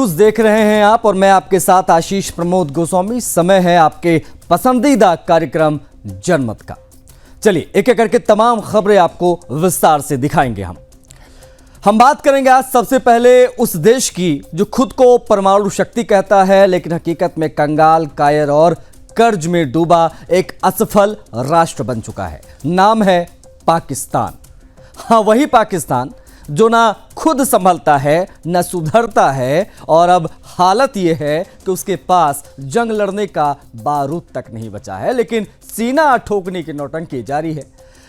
News देख रहे हैं आप और मैं आपके साथ आशीष प्रमोद गोस्वामी। समय है आपके पसंदीदा कार्यक्रम जनमत का। चलिए एक एक करके तमाम खबरें आपको विस्तार से दिखाएंगे। हम बात करेंगे आज सबसे पहले उस देश की जो खुद को परमाणु शक्ति कहता है लेकिन हकीकत में कंगाल, कायर और कर्ज में डूबा एक असफल राष्ट्र बन चुका है। नाम है पाकिस्तान। हाँ, वही पाकिस्तान जो ना खुद संभलता है न सुधरता है और अब हालत यह है कि उसके पास जंग लड़ने का बारूद तक नहीं बचा है, लेकिन सीना ठोकने की नौटंकी जारी है।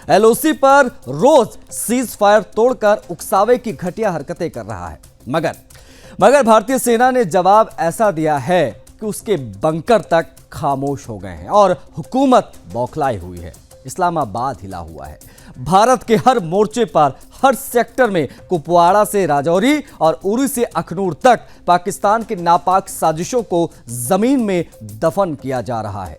एलओसी पर रोज सीज फायर तोड़कर उकसावे की घटिया हरकतें कर रहा है। मगर भारतीय सेना ने जवाब ऐसा दिया है कि उसके बंकर तक खामोश हो गए हैं और हुकूमत बौखलाई हुई है। इस्लामाबाद हिला हुआ है। भारत के हर मोर्चे पर, हर सेक्टर में कुपवाड़ा से राजौरी और उरी से अखनूर तक पाकिस्तान की नापाक साजिशों को जमीन में दफन किया जा रहा है।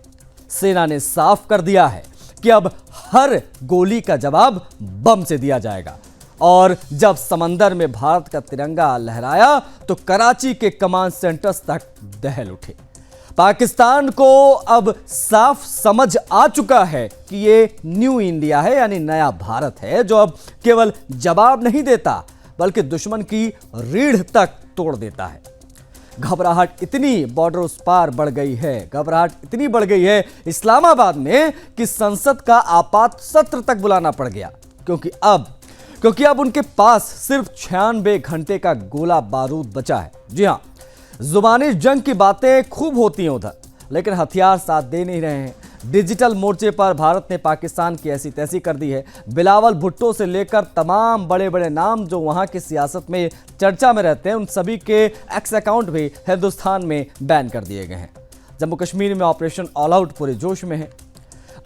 सेना ने साफ कर दिया है कि अब हर गोली का जवाब बम से दिया जाएगा। और जब समंदर में भारत का तिरंगा लहराया तो कराची के कमांड सेंटर्स तक दहल उठे। पाकिस्तान को अब साफ समझ आ चुका है कि ये न्यू इंडिया है, यानी नया भारत है, जो अब केवल जवाब नहीं देता बल्कि दुश्मन की रीढ़ तक तोड़ देता है। घबराहट इतनी बॉर्डर उस पार बढ़ गई है, घबराहट इतनी बढ़ गई है इस्लामाबाद में कि संसद का आपात सत्र तक बुलाना पड़ गया, क्योंकि अब उनके पास सिर्फ 96 घंटे का गोला बारूद बचा है। जी हां, जुबानी जंग की बातें खूब होती हैं उधर, लेकिन हथियार साथ दे नहीं रहे हैं। डिजिटल मोर्चे पर भारत ने पाकिस्तान की ऐसी तैसी कर दी है। बिलावल भुट्टो से लेकर तमाम बड़े बड़े नाम जो वहां की सियासत में चर्चा में रहते हैं, उन सभी के एक्स अकाउंट भी हिंदुस्तान में बैन कर दिए गए हैं। जम्मू कश्मीर में ऑपरेशन ऑल आउट पूरे जोश में है।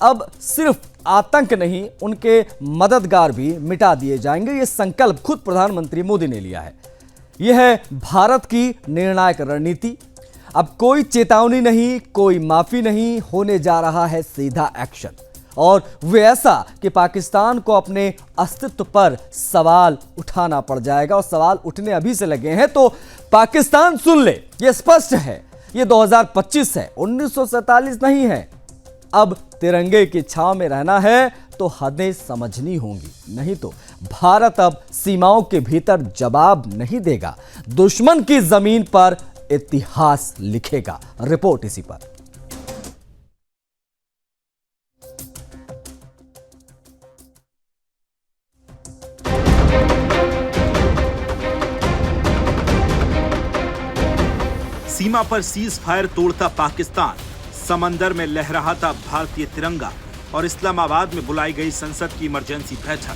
अब सिर्फ आतंक नहीं, उनके मददगार भी मिटा दिए जाएंगे। ये संकल्प खुद प्रधानमंत्री मोदी ने लिया है। यह है भारत की निर्णायक रणनीति। अब कोई चेतावनी नहीं, कोई माफी नहीं, होने जा रहा है सीधा एक्शन, और वे ऐसा कि पाकिस्तान को अपने अस्तित्व पर सवाल उठाना पड़ जाएगा। और सवाल उठने अभी से लगे हैं तो पाकिस्तान सुन ले, यह स्पष्ट है, यह 2025 है, 1947 नहीं है। अब तिरंगे की छांव में रहना है तो हदें समझनी होंगी, नहीं तो भारत अब सीमाओं के भीतर जवाब नहीं देगा, दुश्मन की जमीन पर इतिहास लिखेगा। रिपोर्ट इसी पर। सीमा पर सीज फायर तोड़ता पाकिस्तान, समंदर में लहराता था भारतीय तिरंगा और इस्लामाबाद में बुलाई गई संसद की इमरजेंसी बैठक।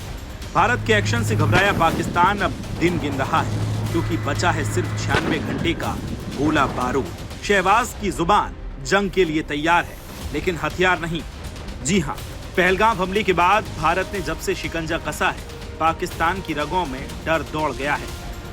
भारत के एक्शन से घबराया पाकिस्तान अब दिन गिन रहा है, क्योंकि बचा है सिर्फ 96 घंटे का गोला बारूद। शहबाज की जुबान जंग के लिए तैयार है, लेकिन हथियार नहीं। जी हां, पहलगाम हमले के बाद भारत ने जब से शिकंजा कसा है, पाकिस्तान की रगों में डर दौड़ गया है।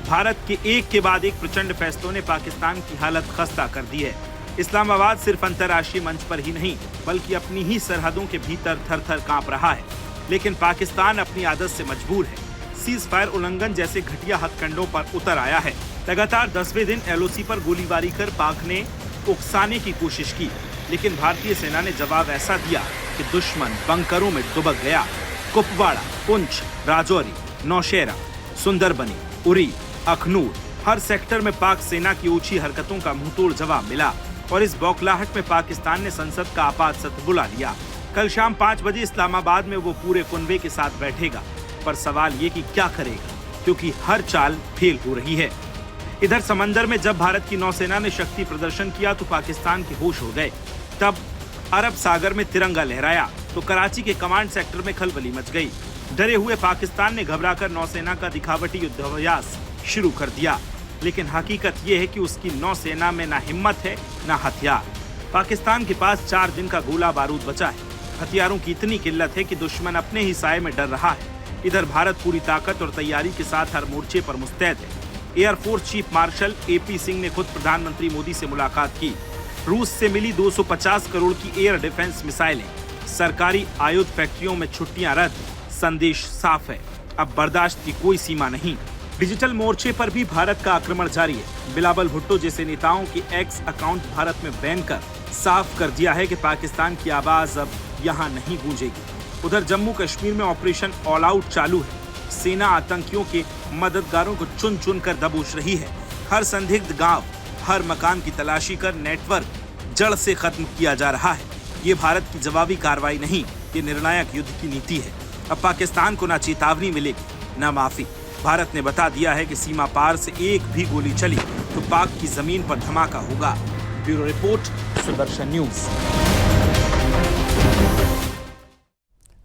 भारत के एक के बाद एक प्रचंड फैसलों ने पाकिस्तान की हालत खस्ता कर दी है। इस्लामाबाद सिर्फ अंतर्राष्ट्रीय मंच पर ही नहीं बल्कि अपनी ही सरहदों के भीतर थर-थर कांप रहा है। लेकिन पाकिस्तान अपनी आदत से मजबूर है। सीज फायर उल्लंघन जैसे घटिया हथकंडों पर उतर आया है। लगातार 10वें दिन एलओसी पर गोलीबारी कर पाक ने उकसाने की कोशिश की, लेकिन भारतीय सेना ने जवाब ऐसा दिया कि दुश्मन बंकरों में दुबक गया। कुपवाड़ा, पुंछ, राजौरी, नौशेरा, सुंदरबनी, उरी, अखनूर, हर सेक्टर में पाक सेना की ऊंची हरकतों का मुंहतोड़ जवाब मिला और इस बौखलाहट में पाकिस्तान ने संसद का आपात सत्र बुला लिया। कल शाम 5 बजे इस्लामाबाद में वो पूरे कुनबे के साथ बैठेगा, पर सवाल ये कि क्या करेगा, क्योंकि हर चाल फेल हो रही है। इधर समंदर में जब भारत की नौसेना ने शक्ति प्रदर्शन किया तो पाकिस्तान के होश उड़ गए। तब अरब सागर में तिरंगा लहराया तो कराची के कमांड सेक्टर में खलबली मच गई। डरे हुए पाकिस्तान ने घबराकर नौसेना का दिखावटी युद्धाभ्यास शुरू कर दिया, लेकिन हकीकत यह है कि उसकी नौसेना में ना हिम्मत है ना हथियार। पाकिस्तान के पास 4 दिन का गोला बारूद बचा है। हथियारों की इतनी किल्लत है कि दुश्मन अपने ही साए में डर रहा है। इधर भारत पूरी ताकत और तैयारी के साथ हर मोर्चे पर मुस्तैद है। Air force chief marshal AP Singh ने खुद प्रधानमंत्री मोदी से मुलाकात की। रूस से मिली 250 करोड़ की एयर डिफेंस मिसाइलें, सरकारी आयुध फैक्ट्रियों में छुट्टियां रद्द। संदेश साफ है, अब बर्दाश्त की कोई सीमा नहीं। डिजिटल मोर्चे पर भी भारत का आक्रमण जारी है। बिलावल भुट्टो जैसे नेताओं के एक्स अकाउंट भारत में बैन कर साफ कर दिया है कि पाकिस्तान की आवाज अब यहाँ नहीं गूंजेगी। उधर जम्मू कश्मीर में ऑपरेशन ऑल आउट चालू है। सेना आतंकियों के मददगारों को चुन चुन कर दबोच रही है। हर संदिग्ध गांव, हर मकान की तलाशी कर नेटवर्क जड़ से खत्म किया जा रहा है। ये भारत की जवाबी कार्रवाई नहीं, ये निर्णायक युद्ध की नीति है। अब पाकिस्तान को ना चेतावनी मिलेगी न माफी। भारत ने बता दिया है कि सीमा पार से एक भी गोली चली तो पाक की जमीन पर धमाका होगा। Bureau report, Sudarshan news.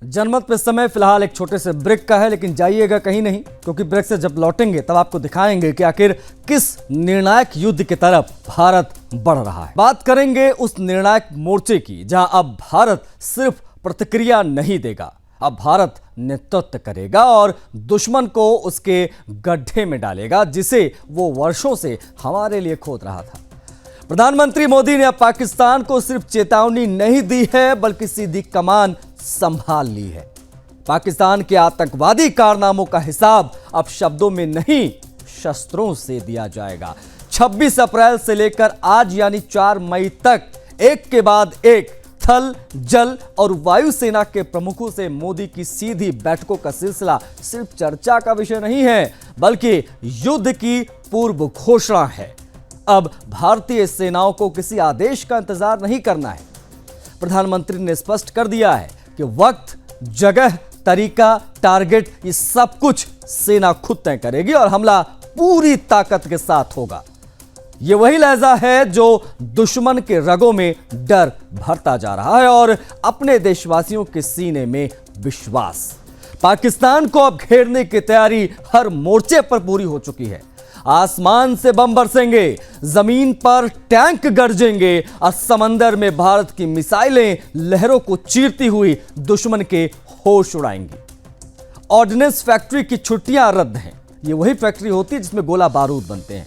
जनमत पे समय फिलहाल एक छोटे से ब्रेक का है, लेकिन जाइएगा कहीं नहीं, क्योंकि ब्रेक से जब लौटेंगे तब आपको दिखाएंगे कि आखिर किस निर्णायक युद्ध की तरफ भारत बढ़ रहा है। बात करेंगे उस निर्णायक मोर्चे की जहां अब भारत सिर्फ प्रतिक्रिया नहीं देगा, अब भारत नेतृत्व करेगा और दुश्मन को उसके गड्ढे में डालेगा जिसे वो वर्षों से हमारे लिए खोद रहा था। प्रधानमंत्री मोदी ने अब पाकिस्तान को सिर्फ चेतावनी नहीं दी है, बल्कि सीधी कमान संभाल ली है। पाकिस्तान के आतंकवादी कारनामों का हिसाब अब शब्दों में नहीं, शस्त्रों से दिया जाएगा। 26 अप्रैल से लेकर आज यानी 4 मई तक एक के बाद एक थल, जल और वायुसेना के प्रमुखों से मोदी की सीधी बैठकों का सिलसिला सिर्फ चर्चा का विषय नहीं है, बल्कि युद्ध की पूर्व घोषणा है। अब भारतीय सेनाओं को किसी आदेश का इंतजार नहीं करना है। प्रधानमंत्री ने स्पष्ट कर दिया है कि वक्त, जगह, तरीका, टारगेट ये सब कुछ सेना खुद तय करेगी और हमला पूरी ताकत के साथ होगा। ये वही लहजा है जो दुश्मन के रगों में डर भरता जा रहा है और अपने देशवासियों के सीने में विश्वास। पाकिस्तान को अब घेरने की तैयारी हर मोर्चे पर पूरी हो चुकी है। आसमान से बम बरसेंगे, जमीन पर टैंक गरजेंगे और समंदर में भारत की मिसाइलें लहरों को चीरती हुई दुश्मन के होश उड़ाएंगी। ऑर्डिनेंस फैक्ट्री की छुट्टियां रद्द हैं। ये वही फैक्ट्री होती है जिसमें गोला बारूद बनते हैं।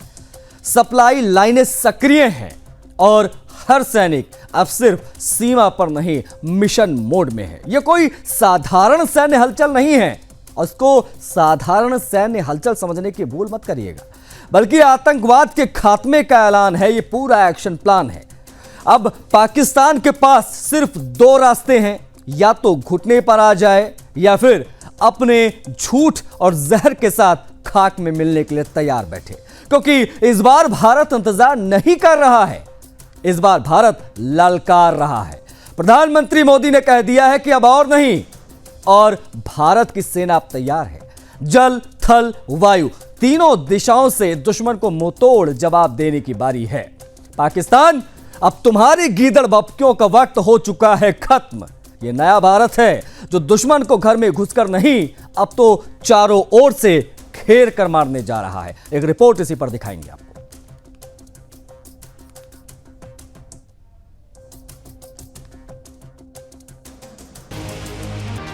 सप्लाई लाइनें सक्रिय हैं और हर सैनिक अब सिर्फ सीमा पर नहीं, मिशन मोड में है। यह कोई साधारण सैन्य हलचल नहीं है और इसको साधारण सैन्य हलचल समझने की भूल मत करिएगा, बल्कि आतंकवाद के खात्मे का ऐलान है। यह पूरा एक्शन प्लान है। अब पाकिस्तान के पास सिर्फ 2 रास्ते हैं, या तो घुटने पर आ जाए या फिर अपने झूठ और जहर के साथ खाक में मिलने के लिए तैयार बैठे, क्योंकि इस बार भारत इंतजार नहीं कर रहा है, इस बार भारत ललकार रहा है। प्रधानमंत्री मोदी ने कह दिया है कि अब और नहीं, और भारत की सेना अब तैयार है। जल, थल, वायु तीनों दिशाओं से दुश्मन को मुंहतोड़ जवाब देने की बारी है। पाकिस्तान, अब तुम्हारी गीदड़ बप्पियों का वक्त हो चुका है खत्म। यह नया भारत है जो दुश्मन को घर में घुसकर नहीं, अब तो चारों ओर से घेर कर मारने जा रहा है। एक रिपोर्ट इसी पर दिखाएंगे आपको।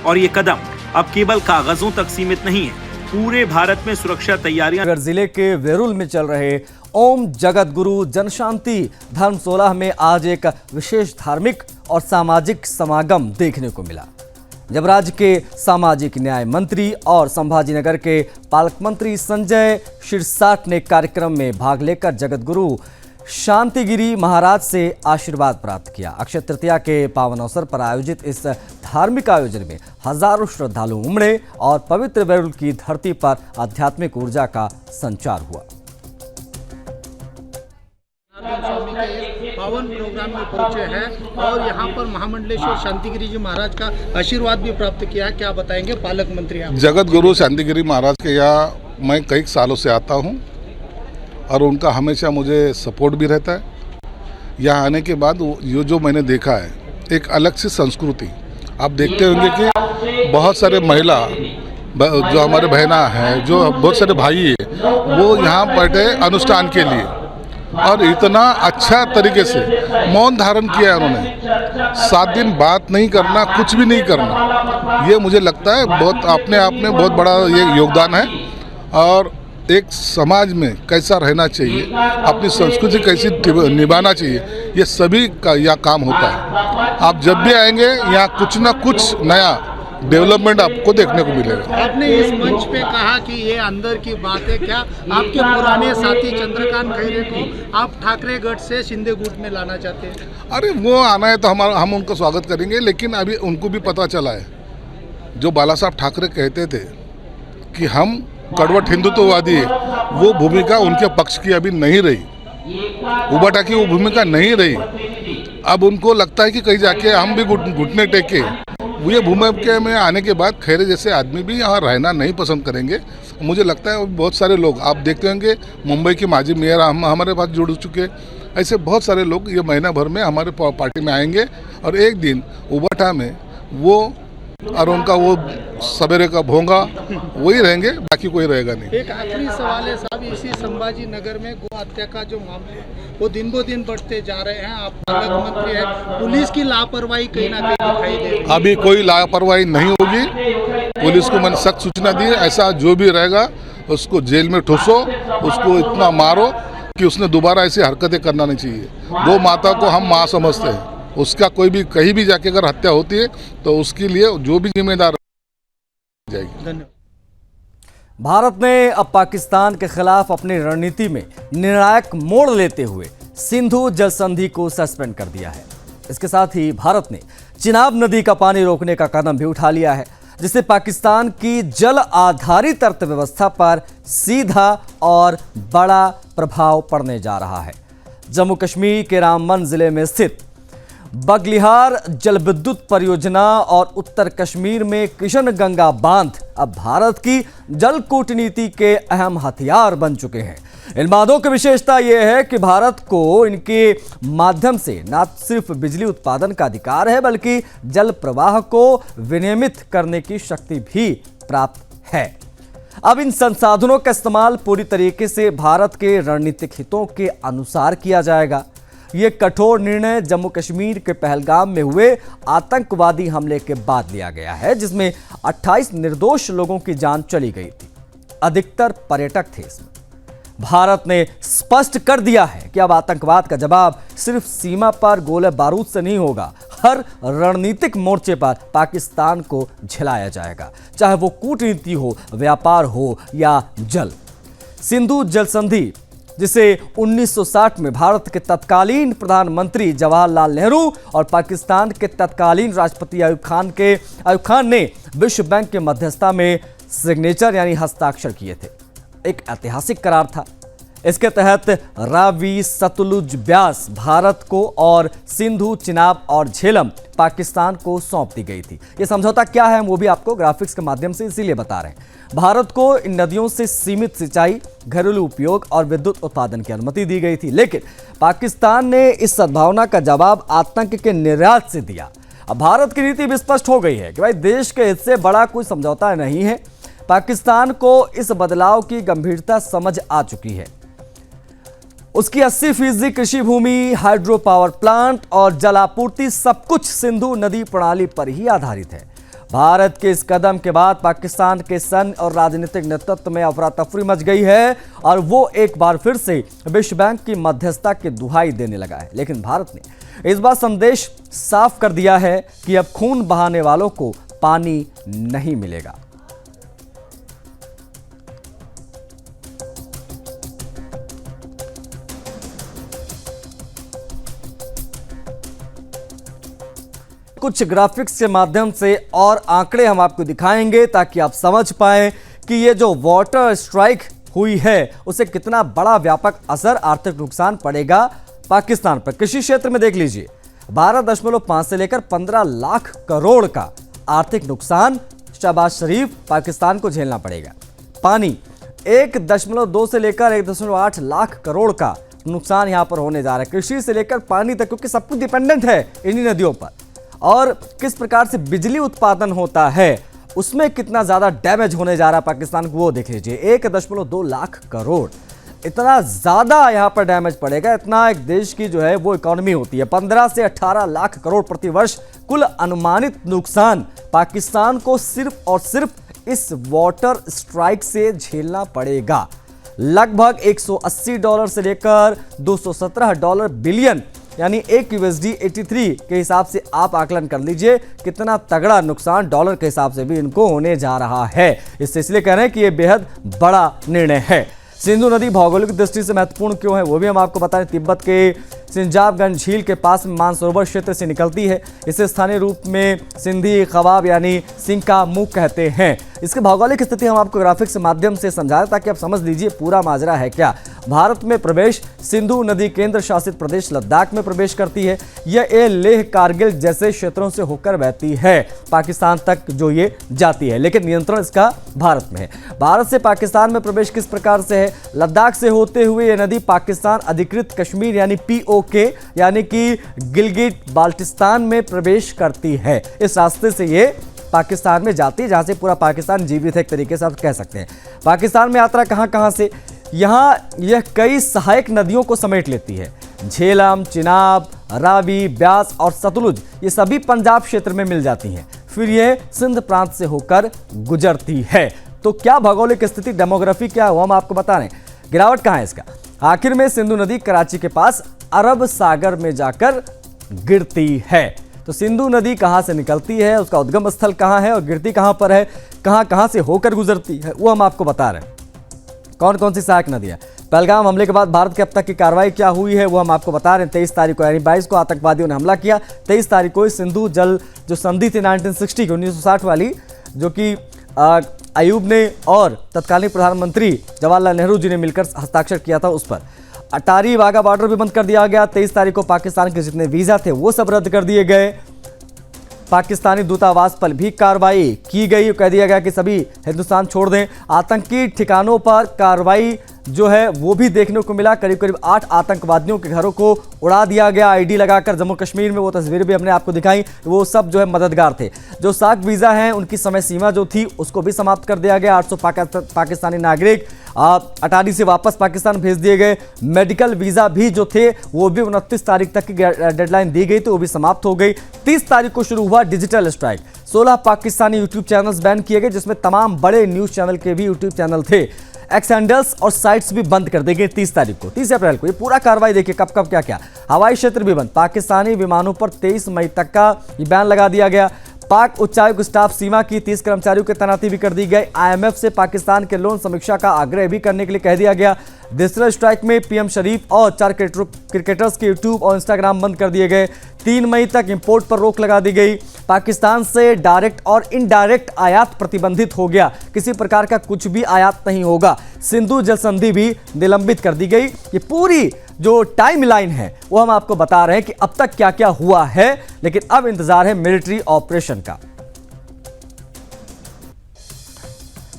और ये कदम अब केवल कागजों तक सीमित नहीं है, पूरे भारत में सुरक्षा तैयारियां। नगर जिले के वेरुल में चल रहे ओम जगत गुरु जनशांति धर्मशाला में आज एक विशेष धार्मिक और सामाजिक समागम देखने को मिला, जब राज्य के सामाजिक न्याय मंत्री और संभाजीनगर के पालक मंत्री संजय शिरसाट ने कार्यक्रम में भाग लेकर जगत गुरु शांतिगिरी महाराज से आशीर्वाद प्राप्त किया। अक्षय तृतीया के पावन अवसर पर आयोजित इस धार्मिक आयोजन में हजारों श्रद्धालु उमड़े और पवित्र वेरुल की धरती पर आध्यात्मिक ऊर्जा का संचार हुआ। पावन प्रोग्राम में पहुंचे हैं और यहाँ पर महामंडलेश्वर शांतिगिरी जी महाराज का आशीर्वाद भी प्राप्त किया है। क्या बताएंगे पालक मंत्री? जगत गुरु शांतिगिरी महाराज के यहाँ मैं कई सालों से आता हूँ और उनका हमेशा मुझे सपोर्ट भी रहता है। यहाँ आने के बाद ये जो मैंने देखा है, एक अलग सी संस्कृति। आप देखते होंगे कि बहुत सारे महिला जो हमारे बहना हैं, जो बहुत सारे भाई हैं, वो यहाँ बैठे अनुष्ठान के लिए और इतना अच्छा तरीके से मौन धारण किया है उन्होंने। 7 दिन बात नहीं करना, कुछ भी नहीं करना, ये मुझे लगता है बहुत अपने आप में बहुत बड़ा ये योगदान है। और एक समाज में कैसा रहना चाहिए, अपनी संस्कृति कैसी निभाना चाहिए, ये सभी का यह काम होता है। आप जब भी आएंगे यहाँ कुछ ना कुछ नया डेवलपमेंट आपको देखने को मिलेगा। आपने इस मंच पे कहा कि ये अंदर की बात है, क्या आपके पुराने साथी चंद्रकांत खैरे को आप ठाकरे गढ़ से शिंदे गुट में लाना चाहते हैं? अरे वो आना है तो हम उनका स्वागत करेंगे, लेकिन अभी उनको भी पता चला है, जो बाला साहब ठाकरे कहते थे कि हम कड़वट हिंदुत्ववादी है, वो भूमिका उनके पक्ष की अभी नहीं रही, उबाटा की वो भूमिका नहीं रही। अब उनको लगता है कि कहीं जाके हम भी घुटने टेके, ये भूमिका में आने के बाद खैरे जैसे आदमी भी यहाँ रहना नहीं पसंद करेंगे। मुझे लगता है बहुत सारे लोग आप देखते होंगे, मुंबई के माजी मेयर हमारे पास जुड़ चुके, ऐसे बहुत सारे लोग ये महीना भर में हमारे पार्टी में आएंगे और एक दिन उबाटा में वो और उनका वो सवेरे का भोंगा वही रहेंगे, बाकी कोई रहेगा नहीं। एक आखिरी सवाल है साहब, इसी संभाजी नगर में गौ हत्या का जो मामले है वो दिन ब दिन बढ़ते जा रहे हैं, आप पालक मंत्री हैं, पुलिस की लापरवाही कहीं ना कहीं दिखाई दे रही है। अभी कोई लापरवाही नहीं होगी, पुलिस को मैंने सख्त सूचना दी है, ऐसा जो भी रहेगा उसको जेल में ठूसो, उसको इतना मारो कि उसने दोबारा ऐसी हरकतें करना नहीं चाहिए। गौ माता को हम माँ समझते हैं, उसका कोई भी कहीं भी जाके अगर हत्या होती है तो उसके लिए जो भी जिम्मेदार जाएगी। धन्यवाद। भारत ने अब पाकिस्तान के खिलाफ अपनी रणनीति में निर्णायक मोड़ लेते हुए सिंधु जल संधि को सस्पेंड कर दिया है। इसके साथ ही भारत ने चिनाब नदी का पानी रोकने का कदम भी उठा लिया है, जिससे पाकिस्तान की जल आधारित अर्थव्यवस्था पर सीधा और बड़ा प्रभाव पड़ने जा रहा है। जम्मू कश्मीर के रामबन जिले में स्थित बगलिहार जल विद्युत परियोजना और उत्तर कश्मीर में किशनगंगा बांध अब भारत की जल कूटनीति के अहम हथियार बन चुके हैं। इन बांधों की विशेषता यह है कि भारत को इनके माध्यम से न सिर्फ बिजली उत्पादन का अधिकार है, बल्कि जल प्रवाह को विनियमित करने की शक्ति भी प्राप्त है। अब इन संसाधनों का इस्तेमाल पूरी तरीके से भारत के रणनीतिक हितों के अनुसार किया जाएगा। ये कठोर निर्णय जम्मू कश्मीर के पहलगाम में हुए आतंकवादी हमले के बाद लिया गया है, जिसमें 28 निर्दोष लोगों की जान चली गई थी। अधिकतर पर्यटक थे इसमें। भारत ने स्पष्ट कर दिया है कि अब आतंकवाद का जवाब सिर्फ सीमा पर गोले बारूद से नहीं होगा, हर रणनीतिक मोर्चे पर पाकिस्तान को झिलाया जाएगा, चाहे वो कूटनीति हो, व्यापार हो या जल। सिंधु जल संधि, जिसे 1960 में भारत के तत्कालीन प्रधानमंत्री जवाहरलाल नेहरू और पाकिस्तान के तत्कालीन राष्ट्रपति अयूब खान ने विश्व बैंक के मध्यस्थता में सिग्नेचर यानी हस्ताक्षर किए थे, एक ऐतिहासिक करार था। इसके तहत रावी, सतलुज, ब्यास भारत को और सिंधु, चिनाब और झेलम पाकिस्तान को सौंप दी गई थी। ये समझौता क्या है वो भी आपको ग्राफिक्स के माध्यम से इसीलिए बता रहे हैं। भारत को इन नदियों से सीमित सिंचाई, घरेलू उपयोग और विद्युत उत्पादन की अनुमति दी गई थी, लेकिन पाकिस्तान ने इस सद्भावना का जवाब आतंक के निर्यात से दिया। अब भारत की नीति भी स्पष्ट हो गई है कि भाई देश के हित से बड़ा कोई समझौता नहीं है। पाकिस्तान को इस बदलाव की गंभीरता समझ आ चुकी है। उसकी 80% कृषि भूमि, हाइड्रो पावर प्लांट और जलापूर्ति सब कुछ सिंधु नदी प्रणाली पर ही आधारित है। भारत के इस कदम के बाद पाकिस्तान के सैन्य और राजनीतिक नेतृत्व में अफरा तफरी मच गई है और वो एक बार फिर से विश्व बैंक की मध्यस्थता की दुहाई देने लगा है। लेकिन भारत ने इस बार संदेश साफ कर दिया है कि अब खून बहाने वालों को पानी नहीं मिलेगा। कुछ ग्राफिक्स के माध्यम से और आंकड़े हम आपको दिखाएंगे ताकि आप समझ पाएं कि ये जो वाटर स्ट्राइक हुई है उसे कितना बड़ा व्यापक असर, आर्थिक नुकसान पड़ेगा पाकिस्तान पर। कृषि क्षेत्र में देख लीजिए 12.5 से लेकर 15 लाख करोड़ का आर्थिक नुकसान शहबाज शरीफ पाकिस्तान को झेलना पड़ेगा। पानी 1.2 से लेकर 1.8 लाख करोड़ का नुकसान यहां पर होने जा रहा है। कृषि से लेकर पानी तक, क्योंकि सब कुछ डिपेंडेंट है इन्हीं नदियों पर। और किस प्रकार से बिजली उत्पादन होता है उसमें कितना ज्यादा डैमेज होने जा रहा है पाकिस्तान को वो देख लीजिए। 1.2 लाख करोड़, इतना ज्यादा यहां पर डैमेज पड़ेगा। इतना एक देश की जो है वो इकोनॉमी होती है। 15 से 18 लाख करोड़ प्रति वर्ष कुल अनुमानित नुकसान पाकिस्तान को सिर्फ और सिर्फ इस वाटर स्ट्राइक से झेलना पड़ेगा। लगभग $180 से लेकर $217 बिलियन यानी एक USD 83 के हिसाब से आप आकलन कर लीजिए कितना तगड़ा नुकसान डॉलर के हिसाब से भी इनको होने जा रहा है। इस सिलसिले कह रहे हैं कि यह बेहद बड़ा निर्णय है। सिंधु नदी भौगोलिक दृष्टि से महत्वपूर्ण क्यों है वो भी हम आपको बताएं। तिब्बत के सिंजाबगंज झील के पास में मानसरोवर क्षेत्र से निकलती है। इसे स्थानीय रूप में सिंधी खवाब यानी सिंका मुंह कहते हैं। इसकी भौगोलिक स्थिति हम आपको ग्राफिक्स के माध्यम से समझा रहे ताकि आप समझ लीजिए पूरा माजरा है क्या। भारत में प्रवेश सिंधु नदी केंद्र शासित प्रदेश लद्दाख में प्रवेश करती है। यह लेह कारगिल जैसे क्षेत्रों से होकर बहती है पाकिस्तान तक जो ये जाती है, लेकिन नियंत्रण इसका भारत में है। भारत से पाकिस्तान में प्रवेश किस प्रकार से है? लद्दाख से होते हुए यह नदी पाकिस्तान अधिकृत कश्मीर यानी POK यानी कि गिलगिट बाल्टिस्तान में प्रवेश करती है। इस रास्ते से ये पाकिस्तान में जाती है जहां से पूरा पाकिस्तान जीवित है एक तरीके से आप कह सकते हैं। पाकिस्तान में यात्रा कहां से? यहां यह कई सहायक नदियों को समेट लेती है। झेलम, चिनाब, रावी, ब्यास और सतलुज ये सभी पंजाब क्षेत्र में मिल जाती हैं। फिर यह सिंध प्रांत से होकर गुजरती है। तो क्या भौगोलिक स्थिति, डेमोग्राफी क्या है वो हम आपको बता रहे हैं। गिरावट कहां है इसका? आखिर में सिंधु नदी कराची के पास अरब सागर में जाकर गिरती है। तो सिंधु नदी कहां से निकलती है, उसका उद्गम स्थल कहां है और गिरती कहां पर है, कहां से होकर गुजरती है वो हम आपको बता रहे हैं। कौन कौन सी सहायक नदियां? पहलगाम हमले के बाद भारत की अब तक की कार्रवाई क्या हुई है वो हम आपको बता रहे हैं। 23 तारीख को यानी 22 को आतंकवादियों ने हमला किया। 23 तारीख को सिंधु जल जो संधि थी 1960 की 1960 वाली, जो कि अयूब ने और तत्कालीन प्रधानमंत्री जवाहरलाल नेहरू जी ने मिलकर हस्ताक्षर किया था, उस पर अटारी वाघा बॉर्डर भी बंद कर दिया गया। 23 तारीख को पाकिस्तान के जितने वीजा थे वो सब रद्द कर दिए गए। पाकिस्तानी दूतावास पर भी कार्रवाई की गई, कह दिया गया कि सभी हिंदुस्तान छोड़ दें। आतंकी ठिकानों पर कार्रवाई जो है वो भी देखने को मिला। करीब करीब 8 आतंकवादियों के घरों को उड़ा दिया गया आईडी लगाकर जम्मू कश्मीर में। वो तस्वीरें भी हमने आपको दिखाई। वो सब जो है मददगार थे। जो साख वीज़ा हैं उनकी समय सीमा जो थी उसको भी समाप्त कर दिया गया। 800 पाकिस्तानी नागरिक अटारी से वापस पाकिस्तान भेज दिए गए। मेडिकल वीज़ा भी जो थे वो भी 29 तारीख तक की डेडलाइन दी गई, तो वो भी समाप्त हो गई। 30 तारीख को शुरू हुआ digital strike. 16 Pakistani YouTube channels ban किए गए, जिसमें तमाम बड़े न्यूज़ चैनल के भी यूट्यूब चैनल थे। एक्स हैंडल्स और साइट्स भी बंद कर दी गई 30 तारीख को। 30 अप्रैल को ये पूरा कार्रवाई देखिए कब कब क्या क्या। हवाई क्षेत्र भी बंद। पाकिस्तानी विमानों पर 23 मई तक का ये बैन लगा दिया गया। पाक उच्चायुक्त स्टाफ सीमा की 30 कर्मचारियों की तैनाती भी कर दी गई। IMF से पाकिस्तान के लोन समीक्षा का आग्रह भी करने के लिए कह दिया गया। डिजिटल स्ट्राइक में PM शरीफ और 4 क्रिकेटर्स के यूट्यूब और इंस्टाग्राम बंद कर दिए गए। 3 मई तक इंपोर्ट पर रोक लगा दी गई। पाकिस्तान से डायरेक्ट और इनडायरेक्ट आयात प्रतिबंधित हो गया। किसी प्रकार का कुछ भी आयात नहीं होगा। सिंधु जल संधि भी निलंबित कर दी गई। ये पूरी जो टाइमलाइन है वो हम आपको बता रहे हैं कि अब तक क्या क्या हुआ है, लेकिन अब इंतजार है मिलिट्री ऑपरेशन का।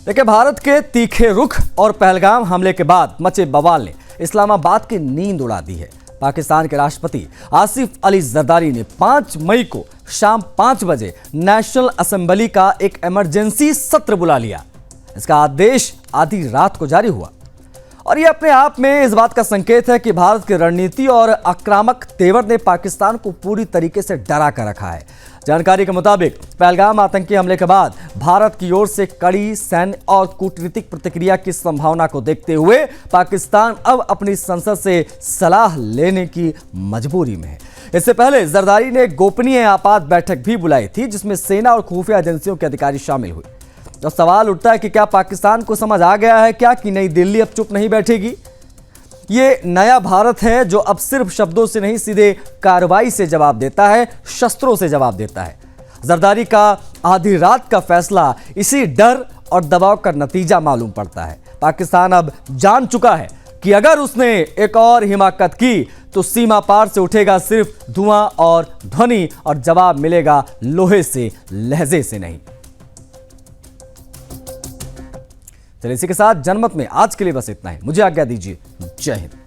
देखिए, भारत के तीखे रुख और पहलगाम हमले के बाद मचे बवाल ने इस्लामाबाद की नींद उड़ा दी है। पाकिस्तान के राष्ट्रपति आसिफ अली जरदारी ने 5 मई को शाम 5 बजे नेशनल असेंबली का एक इमरजेंसी सत्र बुला लिया। इसका आदेश आधी रात को जारी हुआ और यह अपने आप में इस बात का संकेत है कि भारत की रणनीति और आक्रामक तेवर ने पाकिस्तान को पूरी तरीके से डरा कर रखा है। जानकारी के मुताबिक पहलगाम आतंकी हमले के बाद भारत की ओर से कड़ी सैन्य और कूटनीतिक प्रतिक्रिया की संभावना को देखते हुए पाकिस्तान अब अपनी संसद से सलाह लेने की मजबूरी में है। इससे पहले जरदारी ने गोपनीय आपात बैठक भी बुलाई थी, जिसमें सेना और खुफिया एजेंसियों के अधिकारी शामिल हुए। तो सवाल उठता है कि क्या पाकिस्तान को समझ आ गया है क्या कि नई दिल्ली अब चुप नहीं बैठेगी? ये नया भारत है जो अब सिर्फ शब्दों से नहीं सीधे कार्रवाई से जवाब देता है, शस्त्रों से जवाब देता है। जरदारी का आधी रात का फैसला इसी डर और दबाव का नतीजा मालूम पड़ता है। पाकिस्तान अब जान चुका है कि अगर उसने एक और हिमाकत की तो सीमा पार से उठेगा सिर्फ धुआं और ध्वनि, और जवाब मिलेगा लोहे से, लहजे से नहीं। चलिए, इसी के साथ जनमत में आज के लिए बस इतना ही। मुझे आज्ञा दीजिए। जय हिंद।